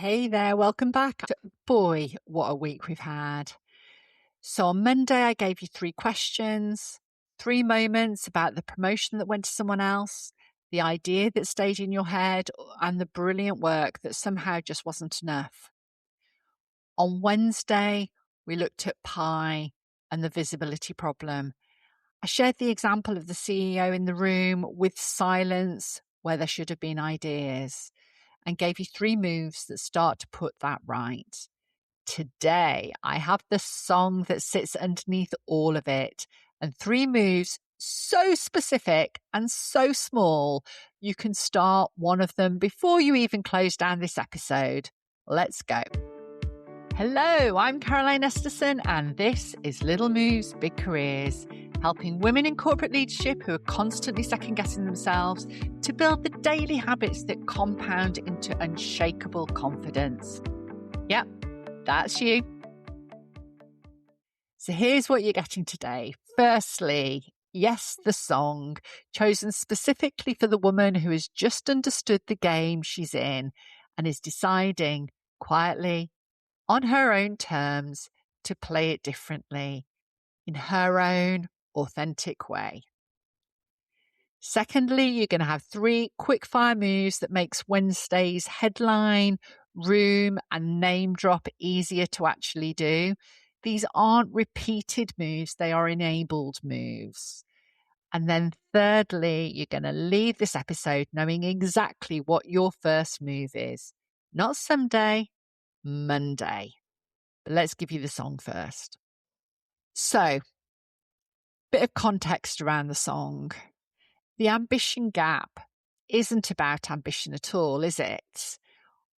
Hey there, welcome back. Boy, what a week we've had. So on Monday, I gave you 3 questions, 3 moments about the promotion that went to someone else, the idea that stayed in your head, and the brilliant work that somehow just wasn't enough. On Wednesday, we looked at pie and the visibility problem. I shared the example of the CEO in the room with silence where there should have been ideas, and gave you 3 moves that start to put that right. Today, I have the song that sits underneath all of it, and 3 moves so specific and so small, you can start one of them before you even close down this episode. Let's go. Hello, I'm Caroline Esterson, and this is Little Moves, Big Careers, helping women in corporate leadership who are constantly second-guessing themselves to build the daily habits that compound into unshakable confidence. Yep, that's you. So here's what you're getting today. Firstly, yes, the song, chosen specifically for the woman who has just understood the game she's in and is deciding quietly, on her own terms, to play it differently, in her own authentic way. Secondly, you're going to have 3 quick-fire moves that makes Wednesday's headline, room, and name drop easier to actually do. These aren't repeated moves, they are enabled moves. And then thirdly, you're going to leave this episode knowing exactly what your first move is. Not someday, Monday. But let's give you the song first. So, bit of context around the song. The ambition gap isn't about ambition at all, is it?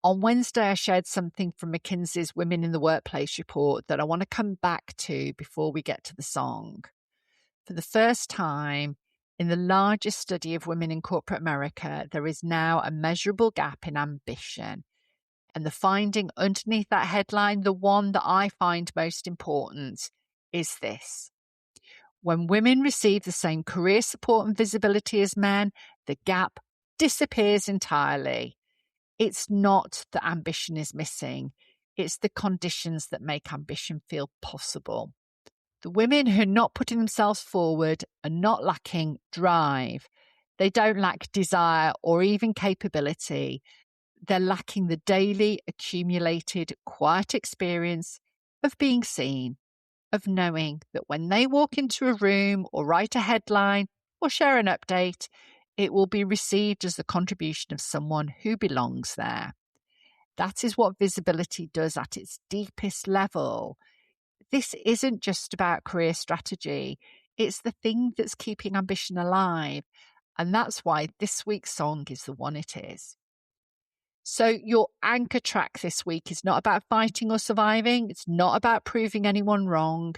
On Wednesday, I shared something from McKinsey's Women in the Workplace report that I want to come back to before we get to the song. For the first time in the largest study of women in corporate America, there is now a measurable gap in ambition. And the finding underneath that headline, the one that I find most important, is this. When women receive the same career support and visibility as men, the gap disappears entirely. It's not that ambition is missing. It's the conditions that make ambition feel possible. The women who are not putting themselves forward are not lacking drive. They don't lack desire or even capability. They're lacking the daily accumulated quiet experience of being seen, of knowing that when they walk into a room or write a headline or share an update, it will be received as the contribution of someone who belongs there. That is what visibility does at its deepest level. This isn't just about career strategy. It's the thing that's keeping ambition alive. And that's why this week's song is the one it is. So your anchor track this week is not about fighting or surviving. It's not about proving anyone wrong.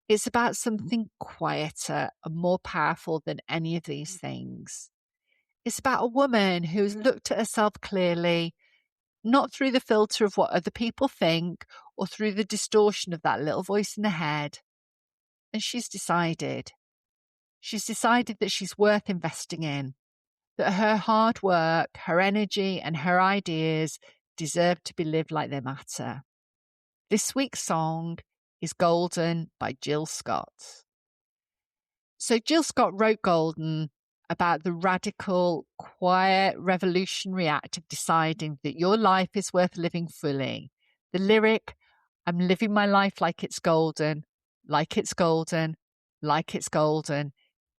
It's about something quieter and more powerful than any of these things. It's about a woman who's looked at herself clearly, not through the filter of what other people think or through the distortion of that little voice in her head. And she's decided that she's worth investing in, that her hard work, her energy, and her ideas deserve to be lived like they matter. This week's song is Golden by Jill Scott. So Jill Scott wrote Golden about the radical, quiet, revolutionary act of deciding that your life is worth living fully. The lyric, I'm living my life like it's golden, like it's golden, like it's golden,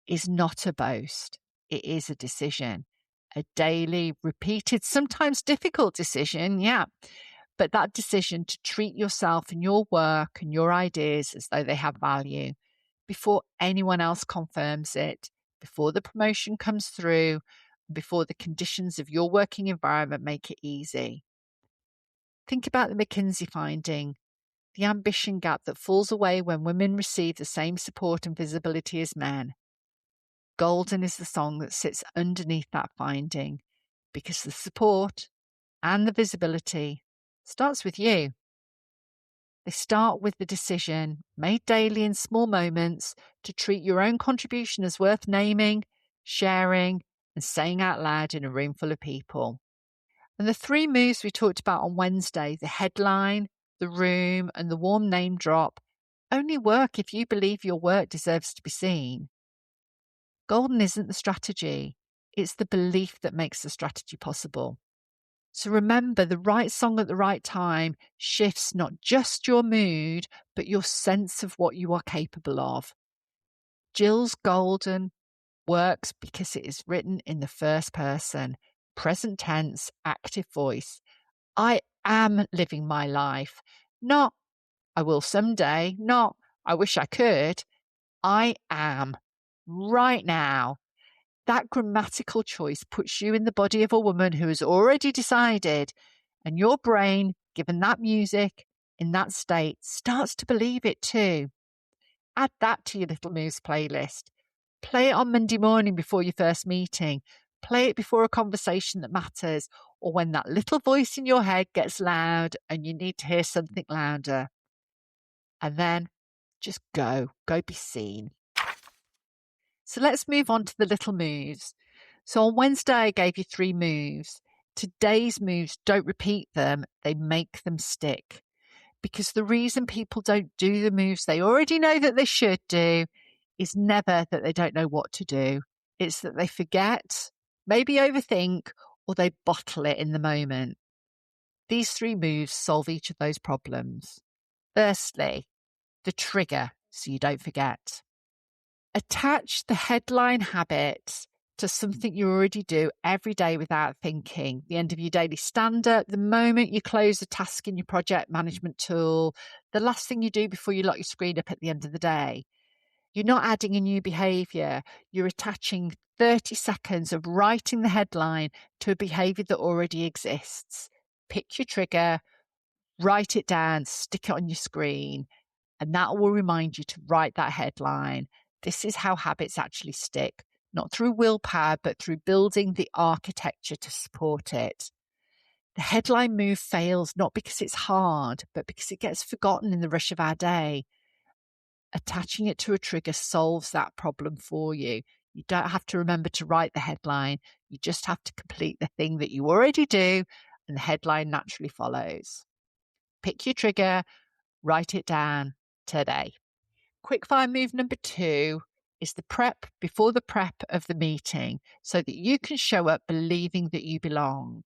is not a boast. It is a decision, a daily, repeated, sometimes difficult decision, yeah. But that decision to treat yourself and your work and your ideas as though they have value before anyone else confirms it, before the promotion comes through, before the conditions of your working environment make it easy. Think about the McKinsey finding, the ambition gap that falls away when women receive the same support and visibility as men. Golden is the song that sits underneath that finding because the support and the visibility starts with you. They start with the decision, made daily in small moments, to treat your own contribution as worth naming, sharing, and saying out loud in a room full of people. And the 3 moves we talked about on Wednesday, the headline, the room, and the warm name drop, only work if you believe your work deserves to be seen. Golden isn't the strategy, it's the belief that makes the strategy possible. So remember, the right song at the right time shifts not just your mood, but your sense of what you are capable of. Jill's Golden works because it is written in the first person, present tense, active voice. I am living my life, not I will someday, not I wish I could. I am right now. That grammatical choice puts you in the body of a woman who has already decided, and your brain, given that music in that state, starts to believe it too. Add that to your Little Moves playlist. Play it on Monday morning before your first meeting. Play it before a conversation that matters, or when that little voice in your head gets loud and you need to hear something louder. And then just go be seen. So let's move on to the little moves. So on Wednesday, I gave you 3 moves. Today's moves, don't repeat them, they make them stick. Because the reason people don't do the moves they already know that they should do is never that they don't know what to do. It's that they forget, maybe overthink, or they bottle it in the moment. These 3 moves solve each of those problems. Firstly, the trigger, so you don't forget. Attach the headline habit to something you already do every day without thinking. The end of your daily stand-up, the moment you close a task in your project management tool, the last thing you do before you lock your screen up at the end of the day. You're not adding a new behaviour. You're attaching 30 seconds of writing the headline to a behaviour that already exists. Pick your trigger, write it down, stick it on your screen, and that will remind you to write that headline. This is how habits actually stick, not through willpower, but through building the architecture to support it. The headline move fails not because it's hard, but because it gets forgotten in the rush of our day. Attaching it to a trigger solves that problem for you. You don't have to remember to write the headline. You just have to complete the thing that you already do, and the headline naturally follows. Pick your trigger, write it down today. Quickfire move number 2 is the prep before the prep of the meeting so that you can show up believing that you belong.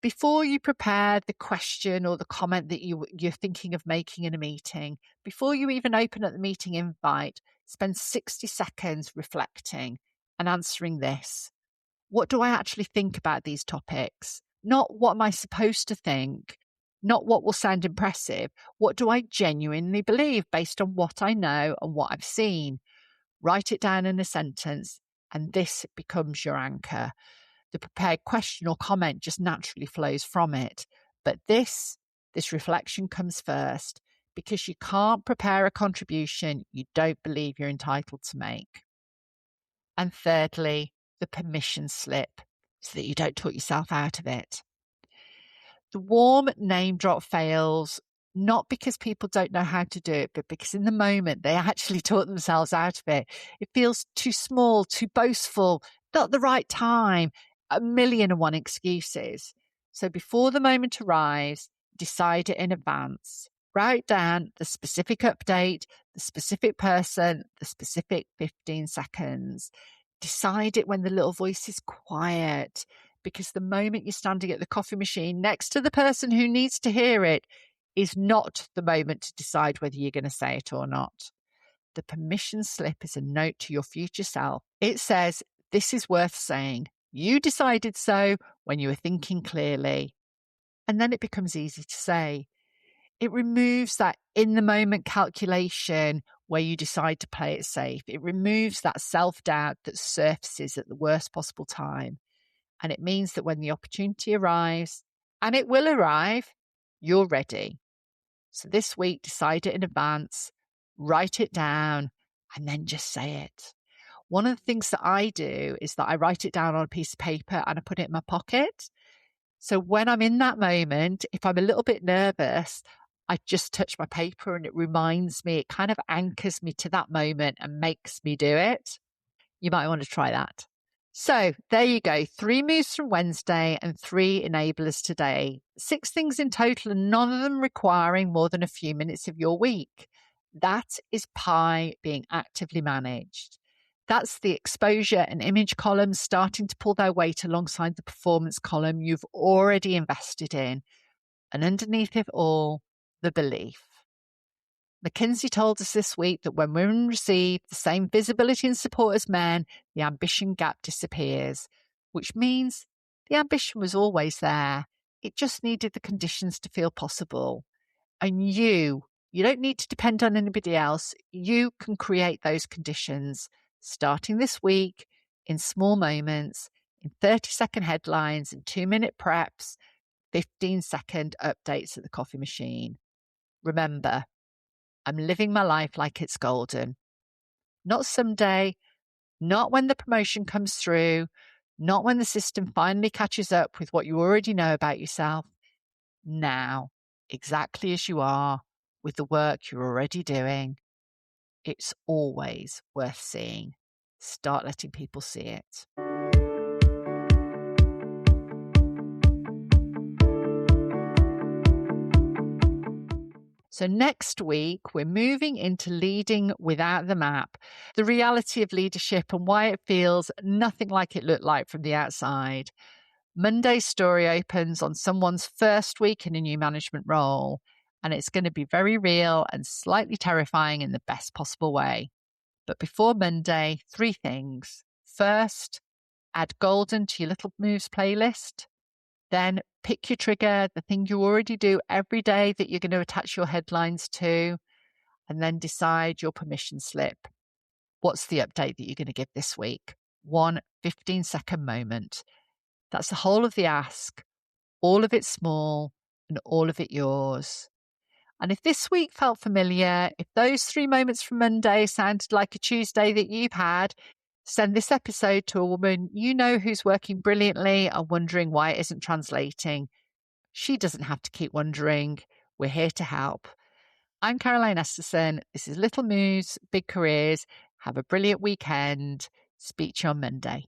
Before you prepare the question or the comment that you're thinking of making in a meeting, before you even open up the meeting invite, spend 60 seconds reflecting and answering this. What do I actually think about these topics? Not what am I supposed to think? Not what will sound impressive. What do I genuinely believe based on what I know and what I've seen? Write it down in a sentence, and this becomes your anchor. The prepared question or comment just naturally flows from it. But this reflection comes first, because you can't prepare a contribution you don't believe you're entitled to make. And thirdly, the permission slip, so that you don't talk yourself out of it. The warm name drop fails not because people don't know how to do it, but because in the moment they actually talk themselves out of it. It feels too small, too boastful, not the right time, 1,000,001 excuses. So before the moment arrives, decide it in advance. Write down the specific update, the specific person, the specific 15 seconds. Decide it when the little voice is quiet, because the moment you're standing at the coffee machine next to the person who needs to hear it is not the moment to decide whether you're going to say it or not. The permission slip is a note to your future self. It says, this is worth saying. You decided so when you were thinking clearly. And then it becomes easy to say. It removes that in the moment calculation where you decide to play it safe. It removes that self-doubt that surfaces at the worst possible time. And it means that when the opportunity arrives, and it will arrive, you're ready. So this week, decide it in advance, write it down, and then just say it. One of the things that I do is that I write it down on a piece of paper and I put it in my pocket. So when I'm in that moment, if I'm a little bit nervous, I just touch my paper and it reminds me, it kind of anchors me to that moment and makes me do it. You might want to try that. So there you go. 3 moves from Wednesday and 3 enablers today. 6 things in total, and none of them requiring more than a few minutes of your week. That is pie being actively managed. That's the exposure and image columns starting to pull their weight alongside the performance column you've already invested in. And underneath it all, the belief. McKinsey told us this week that when women receive the same visibility and support as men, the ambition gap disappears, which means the ambition was always there. It just needed the conditions to feel possible. And you don't need to depend on anybody else. You can create those conditions starting this week in small moments, in 30-second headlines, in 2-minute preps, 15-second updates at the coffee machine. Remember, I'm living my life like it's golden. Not someday, not when the promotion comes through, not when the system finally catches up with what you already know about yourself. Now, exactly as you are, with the work you're already doing. It's always worth seeing. Start letting people see it. So next week, we're moving into leading without the map, the reality of leadership and why it feels nothing like it looked like from the outside. Monday's story opens on someone's first week in a new management role, and it's going to be very real and slightly terrifying in the best possible way. But before Monday, 3 things. First, add golden to your little moves playlist. Then pick your trigger, the thing you already do every day that you're going to attach your headlines to, and then decide your permission slip. What's the update that you're going to give this week? One 15-second moment. That's the whole of the ask, all of it small and all of it yours. And if this week felt familiar, if those 3 moments from Monday sounded like a Tuesday that you've had, send this episode to a woman you know who's working brilliantly and wondering why it isn't translating. She doesn't have to keep wondering. We're here to help. I'm Caroline Esterson. This is Little Moves, Big Careers. Have a brilliant weekend. Speak to you on Monday.